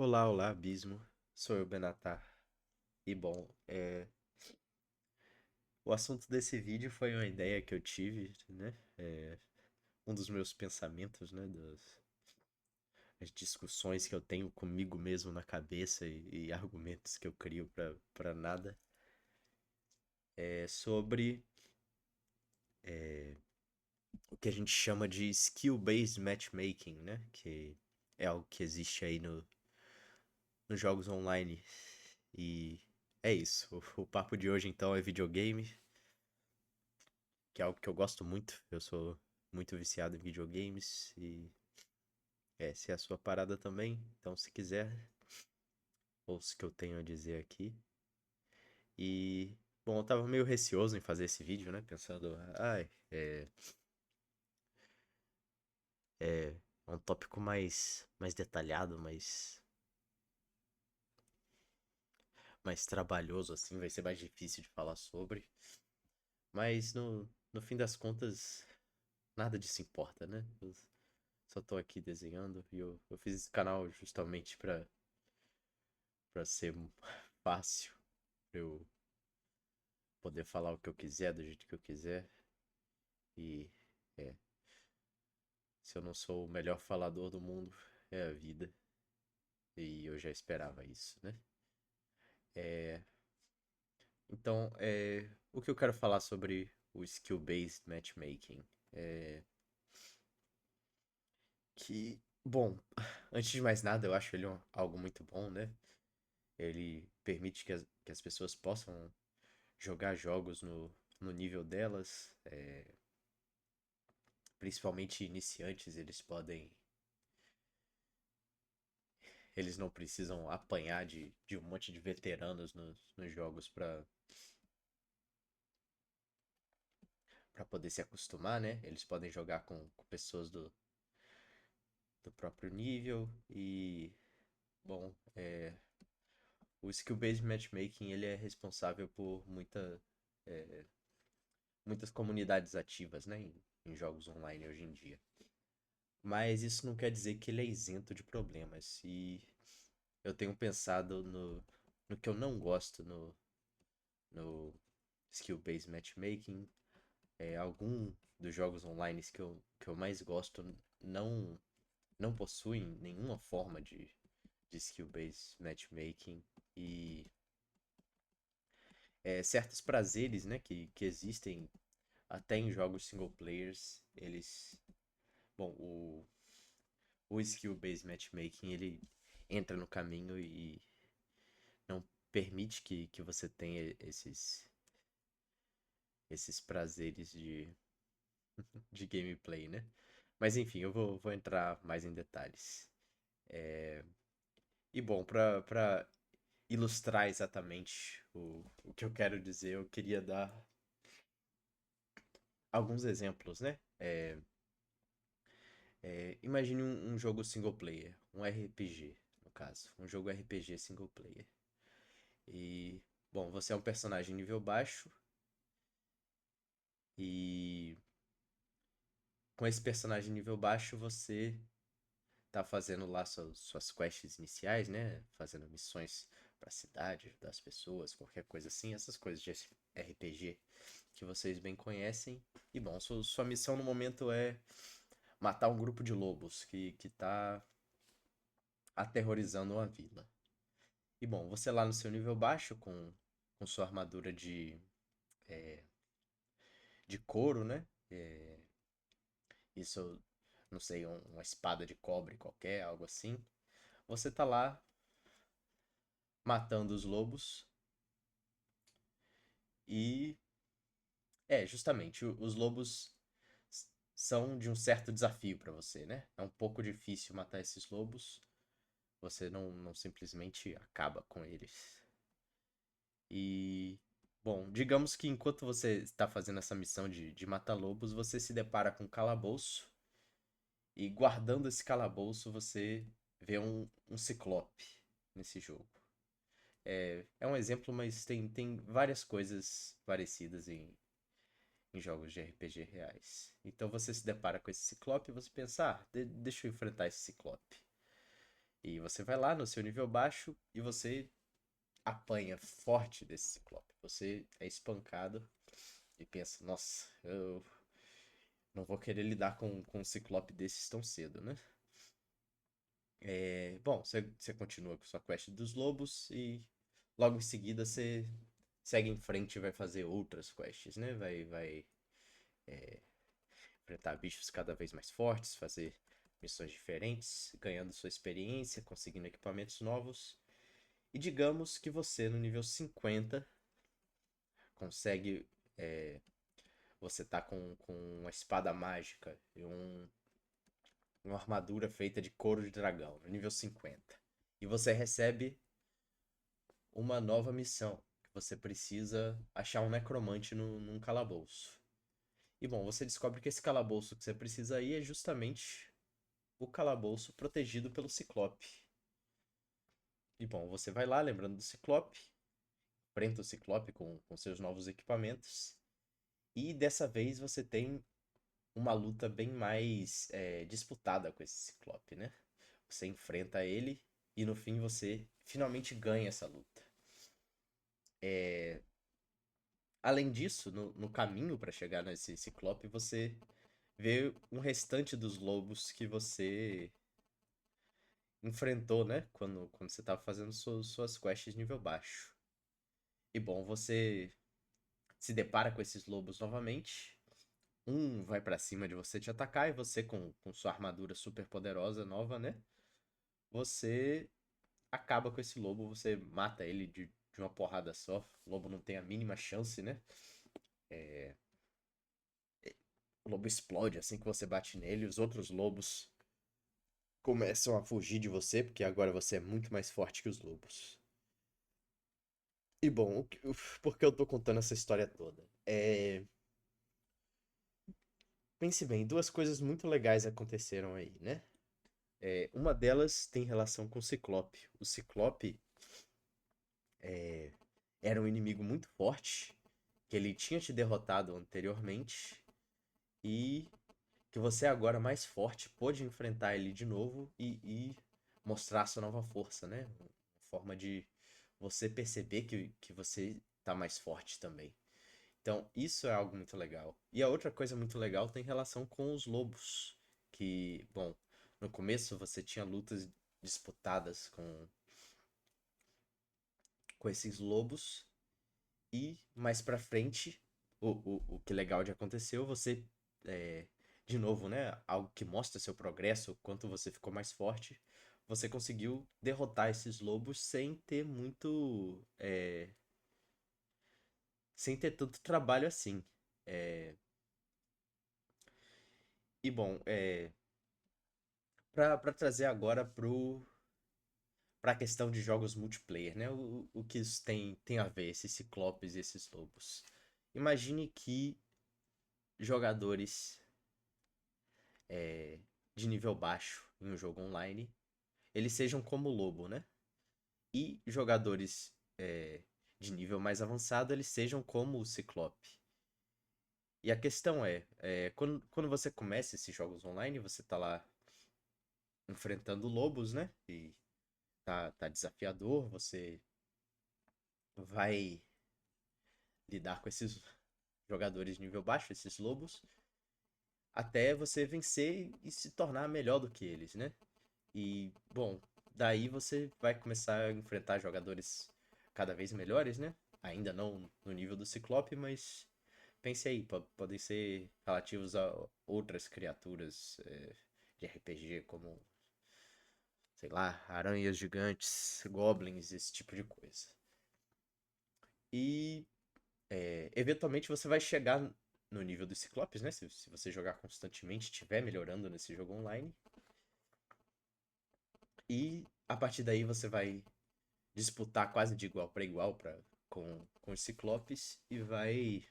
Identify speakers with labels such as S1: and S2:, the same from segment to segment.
S1: Olá, olá, Abismo. Sou eu, Benatar. E bom, o assunto desse vídeo foi uma ideia que eu tive, né? Um dos meus pensamentos, né? Das discussões que eu tenho comigo mesmo na cabeça e argumentos que eu crio pra nada. É sobre o que a gente chama de skill-based matchmaking, né? Que é algo que existe aí nos jogos online. E é isso. O papo de hoje, então, é videogame. Que é algo que eu gosto muito. Eu sou muito viciado em videogames e se é a sua parada também. Então, se quiser, ouça o que eu tenho a dizer aqui. E, bom, eu tava meio receoso em fazer esse vídeo, né? Pensando, é um tópico mais detalhado, mais trabalhoso, assim, vai ser mais difícil de falar sobre. Mas no fim das contas, nada disso importa, né? Eu só tô aqui desenhando e eu fiz esse canal justamente pra ser fácil, pra eu poder falar o que eu quiser, do jeito que eu quiser. E é, se eu não sou o melhor falador do mundo, é a vida. E eu já esperava isso, né? É, então, o que eu quero falar sobre o skill-based matchmaking é que, bom, antes de mais nada, eu acho ele algo muito bom, né? Ele permite que as pessoas possam jogar jogos no nível delas, principalmente iniciantes, eles não precisam apanhar de um monte de veteranos nos jogos para poder se acostumar, né? Eles podem jogar com pessoas do próprio nível e, bom, o skill-based matchmaking ele é responsável por muitas comunidades ativas, né? Em jogos online hoje em dia. Mas isso não quer dizer que ele é isento de problemas. E eu tenho pensado no que eu não gosto no skill-based matchmaking. Algum dos jogos online que eu mais gosto não possuem nenhuma forma de skill-based matchmaking. E certos prazeres, né, que existem até em jogos single players, eles. Bom, o skill-based matchmaking ele entra no caminho e não permite que você tenha esses prazeres de gameplay, né? Mas enfim, eu vou entrar mais em detalhes. E bom, pra ilustrar exatamente o que eu quero dizer, eu queria dar alguns exemplos, né? Imagine um jogo single player, um RPG, no caso. Um jogo RPG single player. E, bom, você é um personagem nível baixo e com esse personagem nível baixo você tá fazendo lá suas quests iniciais, né? Fazendo missões pra cidade, ajudar as pessoas, qualquer coisa assim, essas coisas de RPG que vocês bem conhecem. E bom, sua missão no momento é matar um grupo de lobos que tá aterrorizando uma vila. E bom, você lá no seu nível baixo, com sua armadura de couro, né? Isso, não sei, uma espada de cobre qualquer, algo assim. Você tá lá matando os lobos e justamente, os lobos são de um certo desafio pra você, né? É um pouco difícil matar esses lobos. Você não simplesmente acaba com eles. E, bom, digamos que enquanto você está fazendo essa missão de matar lobos, você se depara com um calabouço. E guardando esse calabouço, você vê um ciclope nesse jogo. É um exemplo, mas tem várias coisas parecidas em jogos de RPG reais. Então você se depara com esse ciclope e você pensa, deixa eu enfrentar esse ciclope. E você vai lá no seu nível baixo e você apanha forte desse Ciclope. Você é espancado e pensa, nossa, eu não vou querer lidar com um Ciclope desses tão cedo, né? Bom, você continua com sua quest dos lobos e logo em seguida você segue em frente e vai fazer outras quests, né? Vai enfrentar bichos cada vez mais fortes, fazer missões diferentes, ganhando sua experiência, conseguindo equipamentos novos. E digamos que você, no nível 50, consegue. Você tá com uma espada mágica e uma armadura feita de couro de dragão, no nível 50. E você recebe uma nova missão, que você precisa achar um necromante num calabouço. E bom, você descobre que esse calabouço que você precisa ir é justamente o calabouço protegido pelo Ciclope. E bom, você vai lá, lembrando do Ciclope, enfrenta o Ciclope com seus novos equipamentos. E dessa vez você tem uma luta bem mais disputada com esse Ciclope, né? Você enfrenta ele e no fim você finalmente ganha essa luta. Além disso, no caminho para chegar nesse Ciclope, você vê um restante dos lobos que você enfrentou, né? Quando você estava fazendo suas quests nível baixo. E bom, você se depara com esses lobos novamente. Um vai pra cima de você te atacar e você com sua armadura super poderosa nova, né? Você acaba com esse lobo, você mata ele de uma porrada só. O lobo não tem a mínima chance, né? O lobo explode assim que você bate nele. Os outros lobos começam a fugir de você, porque agora você é muito mais forte que os lobos. E bom, por que eu tô contando essa história toda? Pense bem, duas coisas muito legais aconteceram aí, né? Uma delas tem relação com o Ciclope. O Ciclope era um inimigo muito forte, que ele tinha te derrotado anteriormente, e que você agora mais forte pôde enfrentar ele de novo e mostrar sua nova força, né? Uma forma de você perceber que você tá mais forte também. Então, isso é algo muito legal. E a outra coisa muito legal tem relação com os lobos. Que, bom, no começo você tinha lutas disputadas com esses lobos. E mais pra frente, o que legal de aconteceu, você, é, de novo, né? Algo que mostra seu progresso, o quanto você ficou mais forte. Você conseguiu derrotar esses lobos sem ter muito. Sem ter tanto trabalho assim. É, e bom, pra trazer agora pra questão de jogos multiplayer, né? O que isso tem a ver, esses ciclopes e esses lobos. Imagine que jogadores de nível baixo em um jogo online, eles sejam como o lobo, né? E jogadores de nível mais avançado, eles sejam como o ciclope. E a questão quando você começa esses jogos online, você tá lá enfrentando lobos, né? E tá desafiador, você vai lidar com esses jogadores de nível baixo, esses lobos, até você vencer e se tornar melhor do que eles, né? E, bom, daí você vai começar a enfrentar jogadores cada vez melhores, né? Ainda não no nível do Ciclope, mas pense aí, podem ser relativos a outras criaturas de RPG, como, sei lá, aranhas gigantes, goblins, esse tipo de coisa. E eventualmente você vai chegar no nível dos Ciclopes, né? Se você jogar constantemente, estiver melhorando nesse jogo online. E a partir daí você vai disputar quase de igual para igual com os Ciclopes e vai,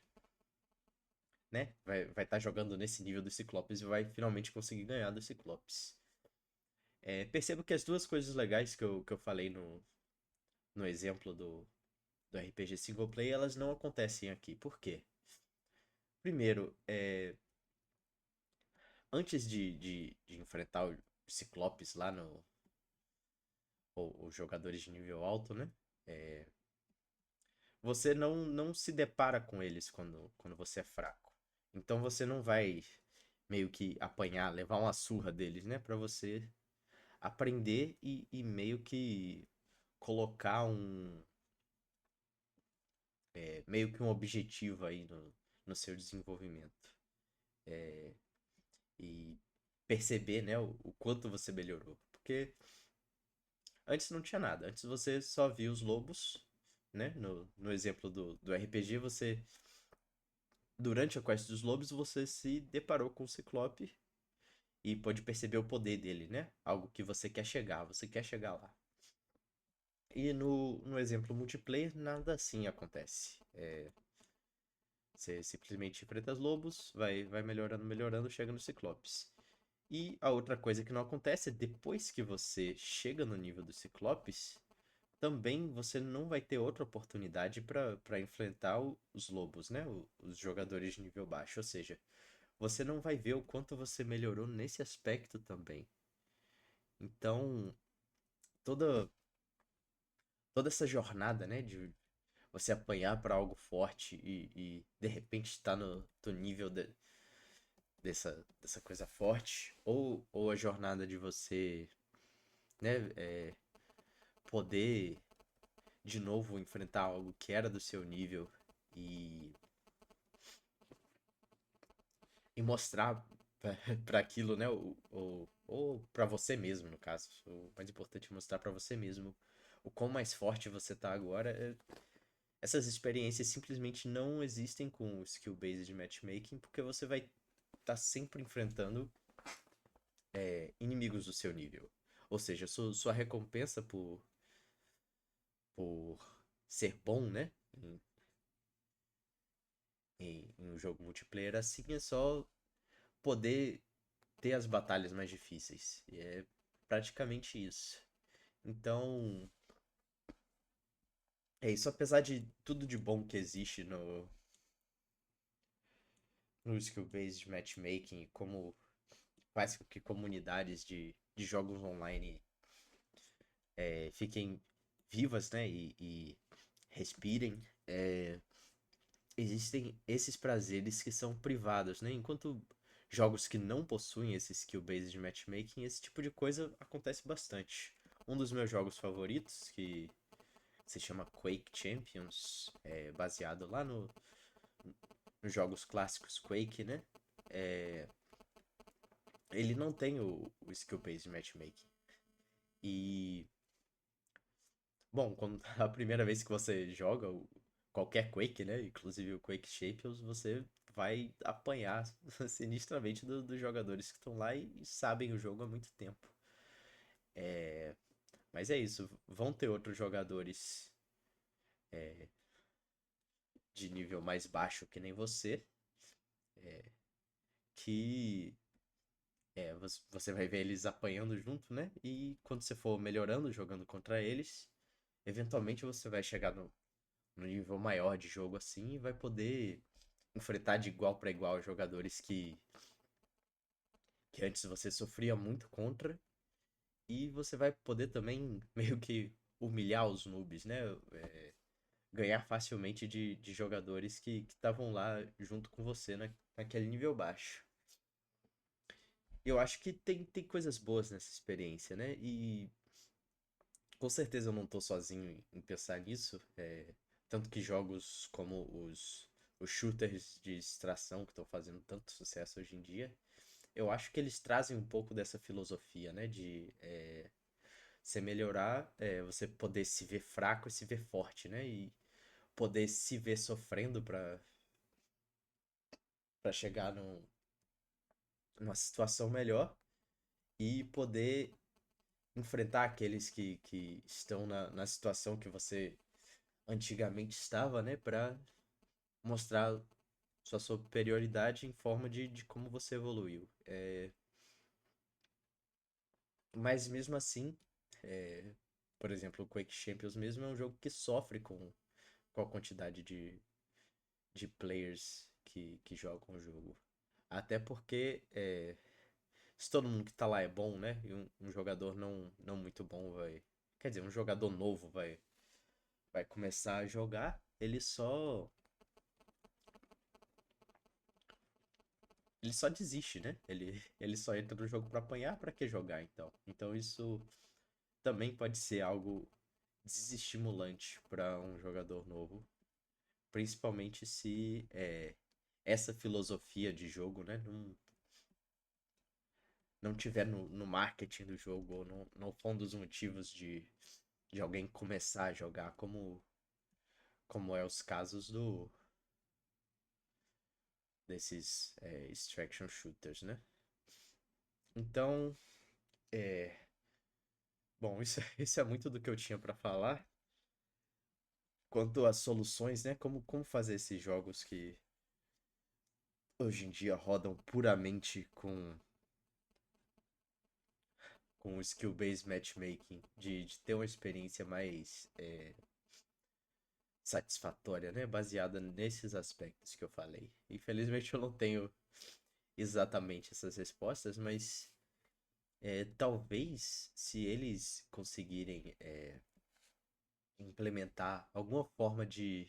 S1: né? Vai estar jogando nesse nível dos Ciclopes e vai finalmente conseguir ganhar dos Ciclopes. Percebo que as duas coisas legais que eu falei no exemplo do RPG single play, elas não acontecem aqui. Por quê? Primeiro, antes de enfrentar o Ciclopes lá ou jogadores de nível alto, né? É, você não se depara com eles quando você é fraco. Então você não vai meio que apanhar, levar uma surra deles, né? Pra você aprender e meio que colocar meio que um objetivo aí no seu desenvolvimento. E perceber, né, o quanto você melhorou. Porque antes não tinha nada. Antes você só via os lobos, né? No exemplo do RPG, você. Durante a quest dos lobos, você se deparou com o Ciclope e pode perceber o poder dele, né? Algo que você quer chegar lá. E no exemplo multiplayer, nada assim acontece. Você simplesmente enfrenta os lobos, vai melhorando, melhorando, chega no Ciclopes. E a outra coisa que não acontece é depois que você chega no nível dos Ciclopes, também você não vai ter outra oportunidade para enfrentar os lobos, né? Os jogadores de nível baixo. Ou seja, você não vai ver o quanto você melhorou nesse aspecto também. Então, toda, toda essa jornada, né? De você apanhar para algo forte e de repente estar no nível dessa coisa forte, ou a jornada de você, né? Poder de novo enfrentar algo que era do seu nível e, e mostrar para aquilo, né? Ou para você mesmo, no caso. O mais importante é mostrar para você mesmo o quão mais forte você tá agora. Essas experiências simplesmente não existem com o skill-based matchmaking, porque você vai estar sempre enfrentando inimigos do seu nível. Ou seja, sua recompensa por ser bom, né? Em um jogo multiplayer assim é só poder ter as batalhas mais difíceis. E é praticamente isso. Então, é isso. Apesar de tudo de bom que existe no skill-based matchmaking, como faz com que comunidades de jogos online fiquem vivas, né? E respirem. Existem esses prazeres que são privados, né? Enquanto jogos que não possuem esse skill-based matchmaking, esse tipo de coisa acontece bastante. Um dos meus jogos favoritos, que se chama Quake Champions, baseado lá nos jogos clássicos Quake, né? É, ele não tem o skill-based matchmaking. E, bom, quando, a primeira vez que você joga qualquer Quake, né? Inclusive o Quake Champions, você vai apanhar sinistramente dos jogadores que estão lá e sabem o jogo há muito tempo. Mas é isso, vão ter outros jogadores de nível mais baixo que nem você, que você vai ver eles apanhando junto, né? E quando você for melhorando, jogando contra eles, eventualmente você vai chegar no nível maior de jogo assim e vai poder enfrentar de igual para igual jogadores que antes você sofria muito contra. E você vai poder também meio que humilhar os noobs, né? Ganhar facilmente de jogadores que estavam lá junto com você naquele nível baixo. Eu acho que tem coisas boas nessa experiência, né? E com certeza eu não tô sozinho em pensar nisso. Tanto que jogos como os shooters de extração que estão fazendo tanto sucesso hoje em dia, eu acho que eles trazem um pouco dessa filosofia, né? De você melhorar, você poder se ver fraco e se ver forte, né? E poder se ver sofrendo para chegar numa situação melhor e poder enfrentar aqueles que estão na situação que você antigamente estava, né? Para mostrar sua superioridade em forma de como você evoluiu. Mas mesmo assim, é, por exemplo, o Quake Champions mesmo é um jogo que sofre com a quantidade de players que jogam o jogo. Até porque se todo mundo que tá lá é bom, né? E um jogador não muito bom quer dizer, um jogador novo vai começar a jogar, ele só desiste, né? Ele só entra no jogo pra apanhar, pra que jogar então? Então isso também pode ser algo desestimulante pra um jogador novo, principalmente se essa filosofia de jogo, né, não tiver no marketing do jogo ou não for um dos motivos de alguém começar a jogar, como é os casos desses extraction shooters, né? Então, é, bom, isso, isso é muito do que eu tinha pra falar. Quanto às soluções, né? Como fazer esses jogos que hoje em dia rodam puramente com skill-based matchmaking, de ter uma experiência mais satisfatória, né? Baseada nesses aspectos que eu falei. Infelizmente eu não tenho exatamente essas respostas, mas talvez se eles conseguirem implementar alguma forma de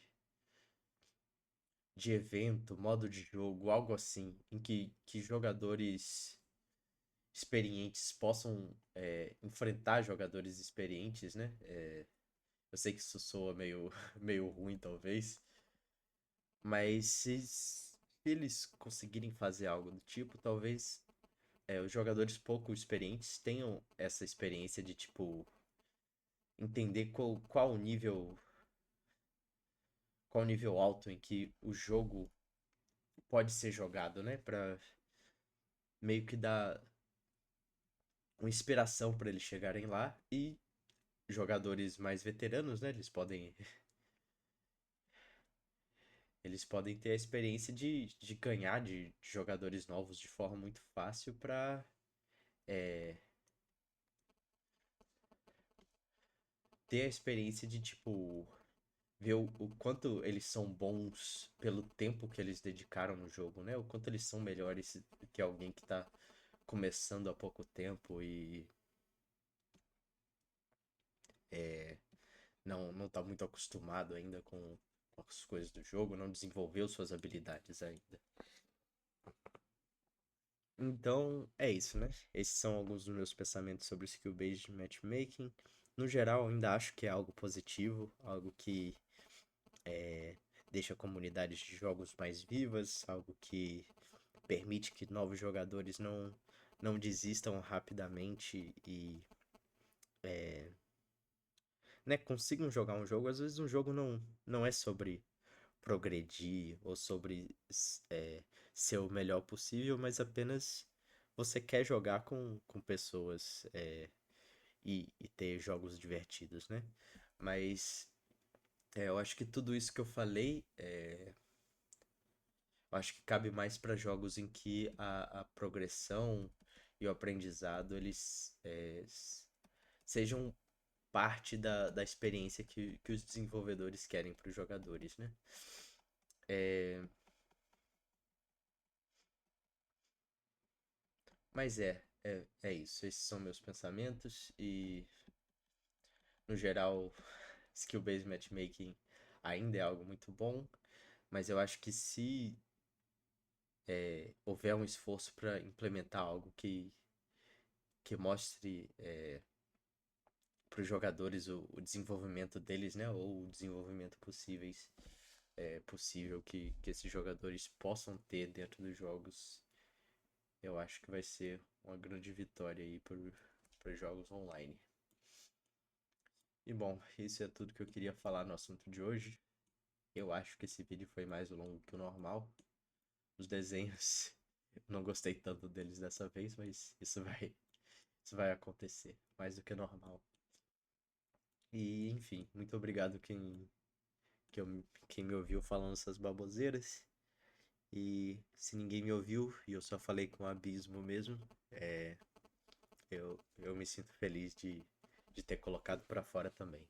S1: evento, modo de jogo, algo assim, em que jogadores experientes possam enfrentar jogadores experientes, né? Eu sei que isso soa meio, meio ruim, talvez, mas se eles conseguirem fazer algo do tipo, talvez os jogadores pouco experientes tenham essa experiência de, tipo, entender qual o nível alto em que o jogo pode ser jogado, né? Pra meio que dar uma inspiração para eles chegarem lá e jogadores mais veteranos, né? Eles podem ter a experiência de ganhar de jogadores novos de forma muito fácil para ter a experiência de, tipo, ver o quanto eles são bons pelo tempo que eles dedicaram no jogo, né? O quanto eles são melhores que alguém que tá começando há pouco tempo e não tá muito acostumado ainda com as coisas do jogo, não desenvolveu suas habilidades ainda. Então, é isso, né? Esses são alguns dos meus pensamentos sobre skill-based matchmaking. No geral, ainda acho que é algo positivo, algo que deixa comunidades de jogos mais vivas, algo que permite que novos jogadores não desistam rapidamente e né, consigam jogar um jogo. Às vezes um jogo não é sobre progredir ou sobre ser o melhor possível, mas apenas você quer jogar com pessoas e ter jogos divertidos, né? Mas eu acho que tudo isso que eu falei, eu acho que cabe mais para jogos em que a progressão e o aprendizado eles sejam parte da experiência que os desenvolvedores querem para os jogadores, né? É, mas é isso. Esses são meus pensamentos e, no geral, skill-based matchmaking ainda é algo muito bom, mas eu acho que se houver um esforço para implementar algo que mostre para os jogadores o desenvolvimento deles, né? Ou o desenvolvimento possível que esses jogadores possam ter dentro dos jogos, eu acho que vai ser uma grande vitória aí para jogos online. E bom, isso é tudo que eu queria falar no assunto de hoje. Eu acho que esse vídeo foi mais longo que o normal. Os desenhos, eu não gostei tanto deles dessa vez, mas isso vai acontecer, mais do que normal. E, enfim, muito obrigado quem me ouviu falando essas baboseiras. E se ninguém me ouviu e eu só falei com o abismo mesmo, eu me sinto feliz de ter colocado pra fora também.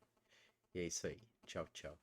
S1: E é isso aí. Tchau, tchau.